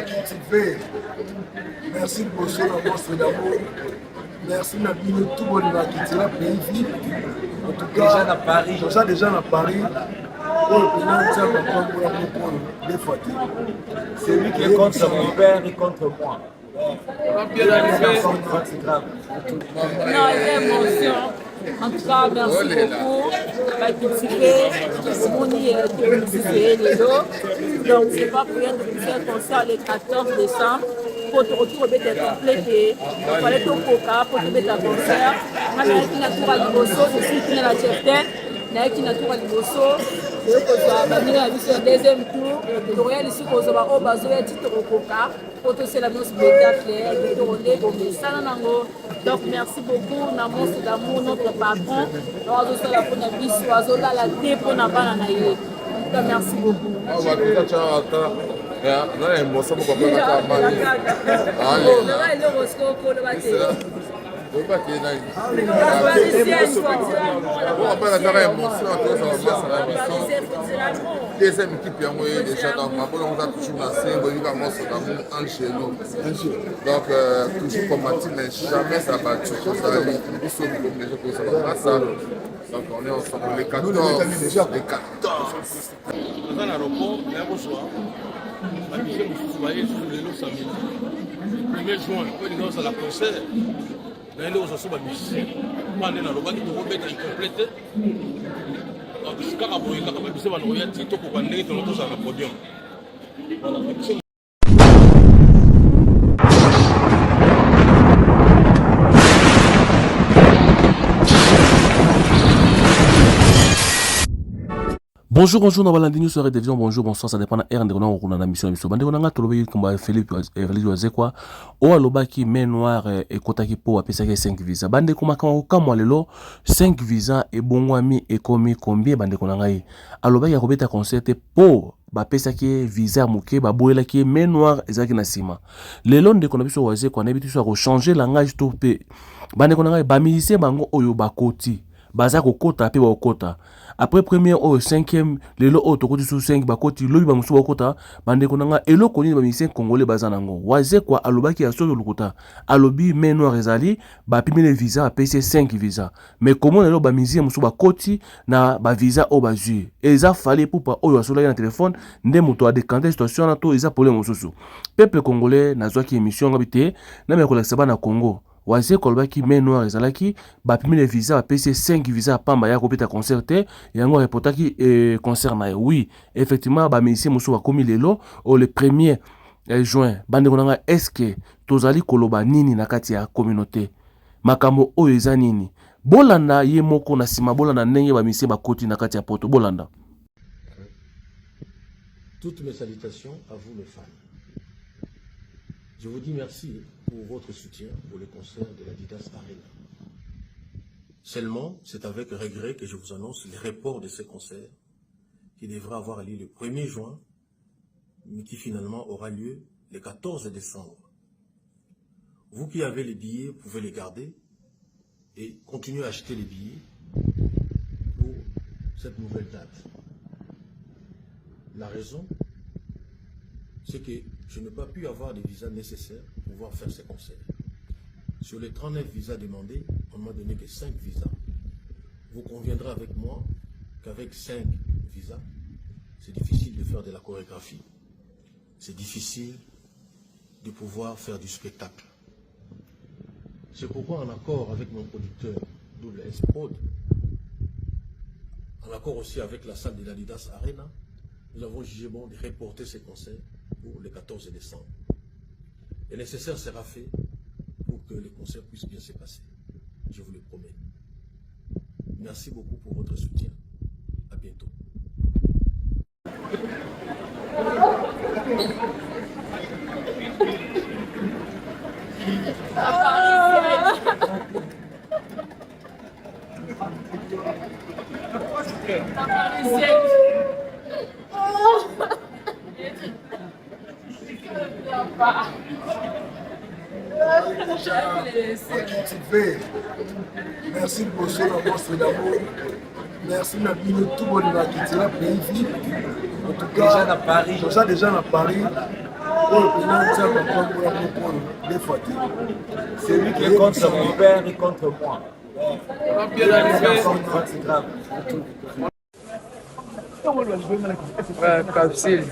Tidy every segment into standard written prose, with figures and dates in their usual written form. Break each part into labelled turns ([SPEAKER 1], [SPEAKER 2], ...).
[SPEAKER 1] cultivé. Merci de bosser dans Monstre d'amour. Merci de tout le monde qui tient pays vite. En tout cas, déjà à Paris.
[SPEAKER 2] C'est lui qui est contre mon père et contre moi.
[SPEAKER 3] Non, il y a émotion. En tout cas, merci beaucoup. Donc, c'est pas pour rien de faire un concert le 14 décembre. Pour te retrouver d'être complété. Il fallait tout coca pour te mettre un concert. On a une nature à l'Ibosso, je suis qui la fierté. On a une nature à l'Ibosso. Et on a un deuxième tour. On a ici qu'on a un titre au coca. Pour tout c'est la même spectacle. Donc, merci beaucoup. On a Monstre d'amour, notre patron. On a la bonne on a la dépôt, on a la merci beaucoup.
[SPEAKER 4] Deuxième équipe, déjà dans ma bonne, on a toujours lancé un Monstre d'amour chez nous. Donc, toujours combattu, mais jamais ça va battu. Donc, on est ensemble les 14. Les 14.
[SPEAKER 5] Dans l'aéroport, il y a un soir. La mission de Fouaye sur le 1er juin, quand il est à la concert, il y a un musicien. Quand il est dans le bac, il est incomplété. Donc, c'est quand il y a un titre pour qu'on ait le podium.
[SPEAKER 6] Bonjour, bonjour, nous avons sur la télévision, bonjour, bonsoir, ça dépend de la on a la mission. Bande on a trouvé comme Philippe quoi. O aloba qui main noire et kota qui po apesa 5 visa. Bande comme quand lelo 5 visa et bongwami et komi combien bande ko ngai. Aloba ya kobeta concert po ba pesa ki visa muke ba boela ki main noire ezaki na sima. Lelo nde kona biso waze ko na bitu so changer langage to pe. Bande ko ngai ba musicien bango oyo ba koti. Baza ko kota pe ba kota. Après premier au 5e, le lot auto côté sous 5 bakoti lobi ba musu bakota bande konanga elo koni ba musicien congolais bazanango waze kwa alobaki ya solo lukuta alobi mais noir ezali ba pimi le visa a PC 5 visa mais comment le ba musicien musu bakoti na ba visa o bazui eza fallait pour pas oyo asola na téléphone nde moto a décanté situation na to eza problème mususu peuple congolais na zwaki émission ngabité na me kolakisa na Congo waze kolbaki main noire ezalaki ba pimi le visa a PC 5 visa pamba ya kopeta concert yango reportaki concert na oui effectivement ba musicien musu bakomi lelo au le 1er juin bande konanga est-ce que tozali koloba nini na kati ya communauté makambo oyo eza nini bolanda ye moko na sima bolanda ndenge ba musicien bakoti na kati ya poto bolanda.
[SPEAKER 7] Toutes mes salutations à vous les fans. Je vous dis merci pour votre soutien pour le concert de l'Adidas Arena. Seulement, c'est avec regret que je vous annonce le report de ce concert qui devra avoir lieu le 1er juin, mais qui finalement aura lieu le 14 décembre. Vous qui avez les billets, pouvez les garder et continuer à acheter les billets pour cette nouvelle date. La raison, c'est que je n'ai pas pu avoir les visas nécessaires pour pouvoir faire ces concerts. Sur les 39 visas demandés, on ne m'a donné que 5 visas. Vous conviendrez avec moi qu'avec 5 visas, c'est difficile de faire de la chorégraphie. C'est difficile de pouvoir faire du spectacle. C'est pourquoi en accord avec mon producteur WS Prod, en accord aussi avec la salle de l'Adidas Arena, nous avons jugé bon de reporter ces concerts pour le 14 décembre. Le nécessaire sera fait pour que les concerts puissent bien se passer. Je vous le promets. Merci beaucoup pour votre soutien. À bientôt.
[SPEAKER 1] Cultivé. Merci de bosser dans Monstre d'amour. Merci de tout le monde qui tient pays vite. En En tout cas, toza déjà na Paris.
[SPEAKER 2] C'est lui qui est contre mon père et contre moi.
[SPEAKER 8] Capsule.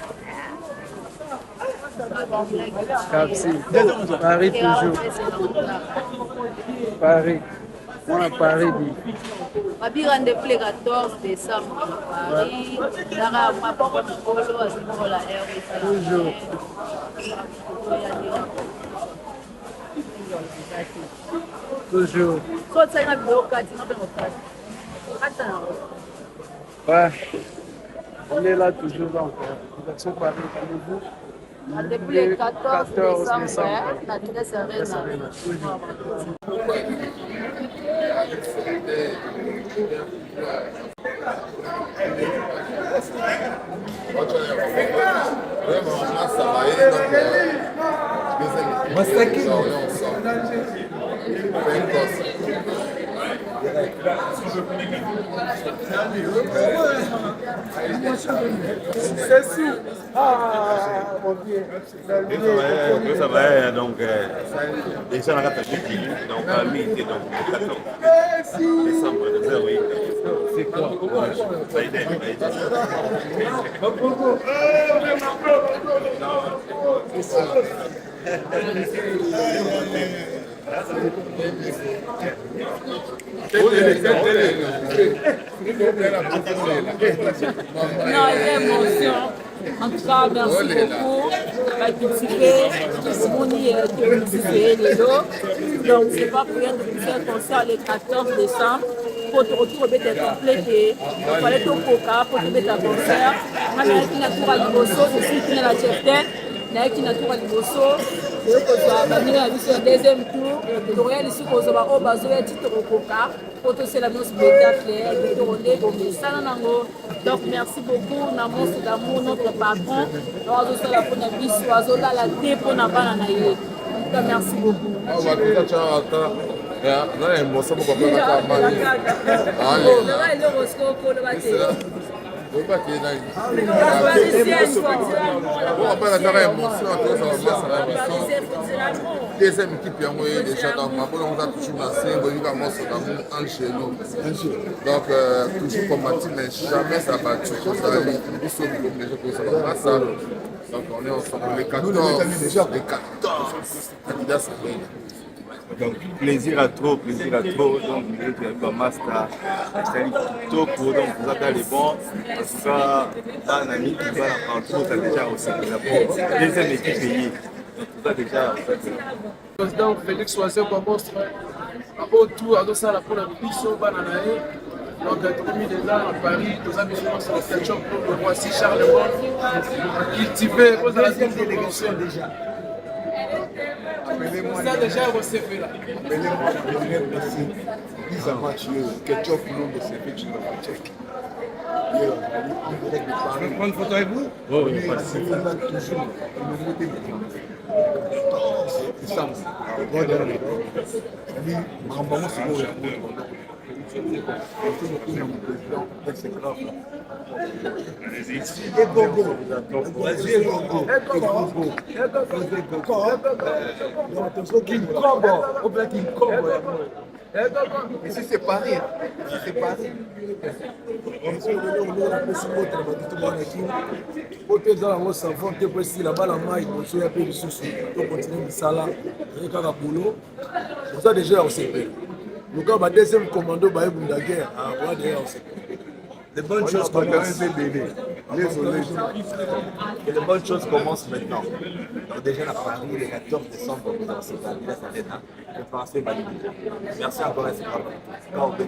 [SPEAKER 8] Paris toujours. Paris. On a Paris.
[SPEAKER 3] Mabira depuis le 14 décembre à Paris. Dara mapoko mikolo azimola airways.
[SPEAKER 8] Toujours. Toujours.
[SPEAKER 3] So tsanga bilokati na bilokati. Attends.
[SPEAKER 8] Ouais. On est là toujours donc. Nous sommes Paris. Vous.
[SPEAKER 3] Depuis le 14 décembre, la Grèce Arena.
[SPEAKER 8] C'est sûr. Ah, mon Dieu.
[SPEAKER 9] Ça va, donc, déjà, on a fait donc, à midi, donc, le 14 décembre, oui. C'est quoi? Ça a été.
[SPEAKER 3] Non, émotion. En tout cas, merci beaucoup. Donc, c'est pas pour rien de faire un concert le 14 décembre. Pour te retrouver être complété. Il fallait tout coca pour te mettre un concert. Moi, j'ai une tour à Liboso, je suis une à la cheftaine. J'ai une tour à Liboso. Je vais sur le deuxième tour. Je vais ici pour au bazo et titre au coca. Pour tout c'est la même spectacle. Donc, merci beaucoup. Namos d'amour, notre patron. Nous avons la bonne vie, nous avons la dépôt na banana. Merci beaucoup.
[SPEAKER 4] Não é emoção para comprar na cama. Vou bater na Vou comprar na emoção, deuxième équipe, il y a déjà dans ma bonne, on a toujours lancé, on a vu comment c'est dans Angelo. Donc, toujours combattu, mais jamais ça a battu. Donc, on est ensemble. Les 14.
[SPEAKER 9] Donc, plaisir à trop. Donc, vous êtes un master. C'est un donc vous avez les bons. En tout cas, un ami qui va en trop, ça déjà aussi. Deuxième équipe payée. Vous avez déjà.
[SPEAKER 8] Président Félix Oisé commence avant tout à ça la première mission bananae. Donc, tout mis déjà à Paris, nous avons mis sur le station pour le voici Charles cultivé aux la délégation déjà. Ça déjà recevé là.
[SPEAKER 1] Ils ont matché ketchup non de ces petits tchèques. Je vais prendre une photo avec vous? Oui, c'est toujours. C'est ça. Et si c'est Paris, c'est Paris. Deuxième commando,
[SPEAKER 9] les bonnes choses commencent. Et les bonnes choses commencent maintenant. Donc déjà à Paris, le 14 décembre, vous avez cette Arena. Merci encore à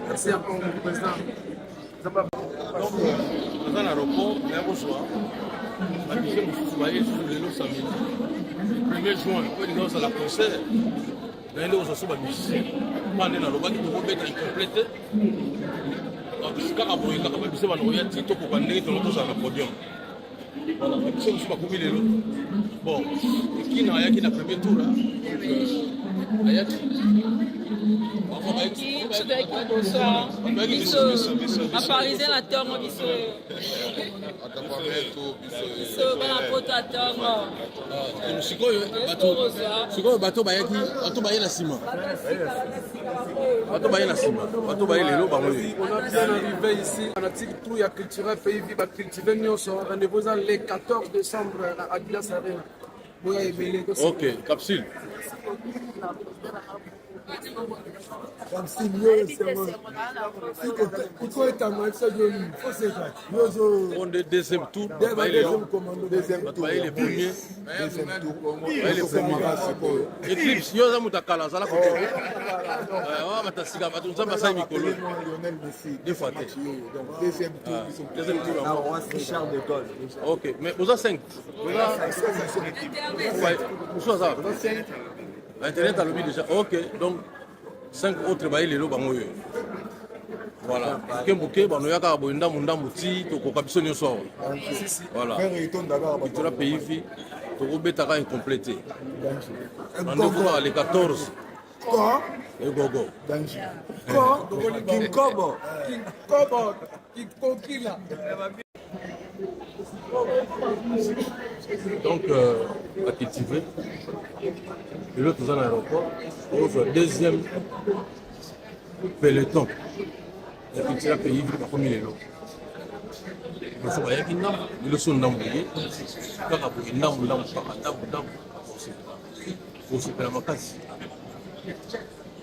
[SPEAKER 8] Merci encore, président.
[SPEAKER 5] Dans l'aéroport, l'aéroport, la mission de Foubaye sur le lot samedi. 1er juin, quand ils ont la concert, ils ont aussi la mission. Moi, je suis incomplète. Donc, si vous avez un mission, vous avez un podium. Voilà, la mission de Foubaye, bon, qui n'a rien qui n'a premier tour.
[SPEAKER 3] Parisien la tongo biso bana poto atongo
[SPEAKER 5] sikoyo bato bayaki bato baye na nsima bato baye na nsima bato baye lelo bango
[SPEAKER 8] On a bien arrivé ici, on a dit tout, il y a culturel, pays vivant, cultivé, nous sommes rendez-vous le 14 décembre à Adidas Arena.
[SPEAKER 5] Ok, capsule. On est deuxième tour, deuxième premier. Eclipse, yo za mutakala zala ko. Wa matasika batu nzamba sa mikolo. Deux fois te. Donc deuxième tour. Richard de Gaulle. OK, mais vous avez 5. Vous avez 5. Internet a lobby déjà. OK, donc 5 autres bails les bango. Voilà. Kembuke banoyaka boinda munda muti to kokabiso nyoso. Voilà. Tu l'as payé vie. To betaka incomplété. Rendez-vous les 14.
[SPEAKER 1] Quoi?
[SPEAKER 5] Et gogo.
[SPEAKER 1] Quoi? King Kobo. King Kobo. King Kokila.
[SPEAKER 5] Donc, à cultiver. Et l'autre, dans l'aéroport, au deuxième peloton. La culture pays, il va comme il est là. Il faut qu'il y ait un son d'embrouillé. Quand il y a un on se fait la macasse.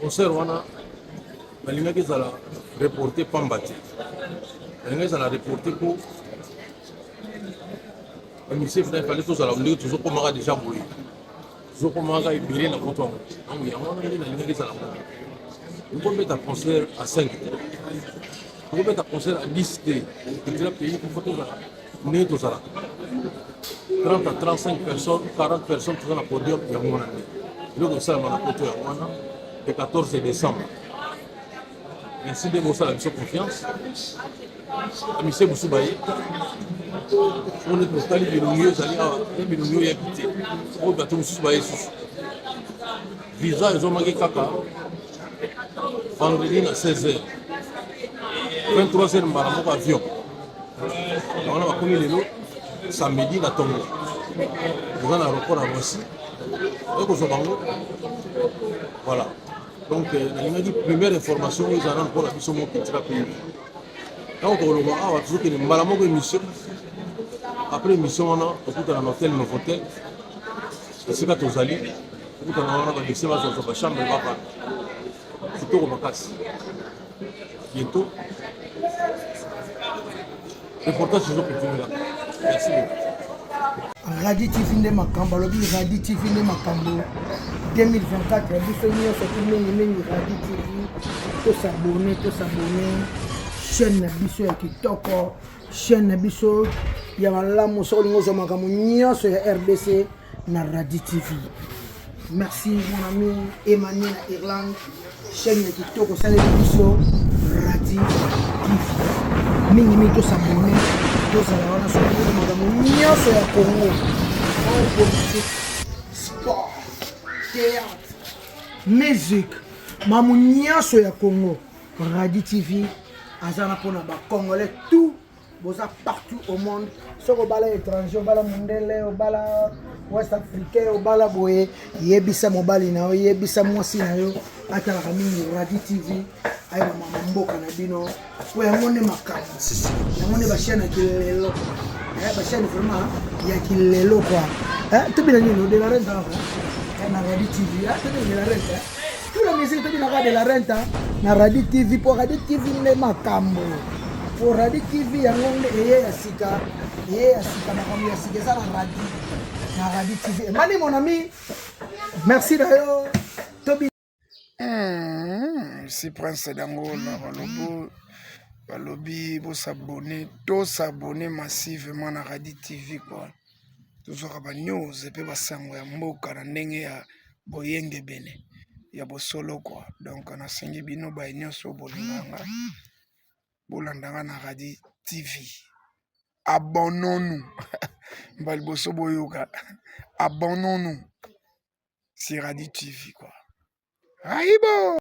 [SPEAKER 5] On sert, on a la qui a reporté Pambati. La ligne qui a reporté pour. Il fallait tous à la toujours comme on a déjà brûlé. Toujours comme on a libéré la moto. Donc, il y a un ligne qui a la moto. Vous pouvez mettre un concert à 5. Vous pouvez mettre un concert à 10. Vous pouvez payer pour faire tout ça. 30 à 35 personnes, 40 personnes qui sont dans le podium, il y a un an. Donc, ça, le 14 décembre. Merci de vous faire confiance. Monsieur Boussoubaye, on est total de l'Union, de l'Union et habité. On va tout Boussoubaye. Visa, ils ont manqué caca. Vendredi à 16h. 23h, on a un avion. On a connu les lots. Samedi, la tombe. Nous avons un report à Roissy. Voilà. Donc, la première information, ils ont encore la mission qui est payée. Quand on a toujours une malamoko émission. Après l'émission, on a un hôtel, un hôtel. Et c'est quand on allait, on a laissé ma chambre, on va pas. C'est tout, on va casser. Bientôt. L'important, c'est de continuer là. Merci beaucoup.
[SPEAKER 10] Radi TV nde makambo alobi Radi TV nde makambo 2024 biso nyonso mingi Radi TV to s'abonner chaîne na biso ya kitoko chaîne na biso ya malamu so lingo zo makambo nyonso ya RDC na Radi TV. Merci mon ami Emmanuel na Irlande chaîne ya kitoko sale biso Radi TV mingi to s'abonner. Tous à la sur le Congo, politique, sport, théâtre, musique, Mamounia sur le Congo, Radi TV, Azana pour les Congolais, tout, vous êtes partout au monde, sur le bala étranger, au bala mondial, au bala ouest africain, au bala boé, yebisa mobali na yo, yebisa mwasi na yo, ata la famille Radi TV. Ayo mama na bino po yangone makasi yangone bashana kilelo bashana vraiment ya kilelo quoi to bina nino de la renta na Radi TV to de la renta tout la musique to bina de la renta na Radi TV po Radi TV ne makambo po Radi TV yangone eye ya sika makambo ya sika za na Radi TV mani mon ami merci d'ailleurs to
[SPEAKER 1] si Prince d'Angola, balobi, vous s'abonner, tous s'abonner massivement à Radi TV quoi. Toujours à news et puis basango ya mboka na ndenge ya boyenge bene ya bosolo quoi. Donc on a sengi bino ba nyonso bolinganga. Bolandanga na Radi TV. Abonnons-nous. Mbali boso boyoka. Abonnons-nous. C'est Radi TV quoi. Aibo.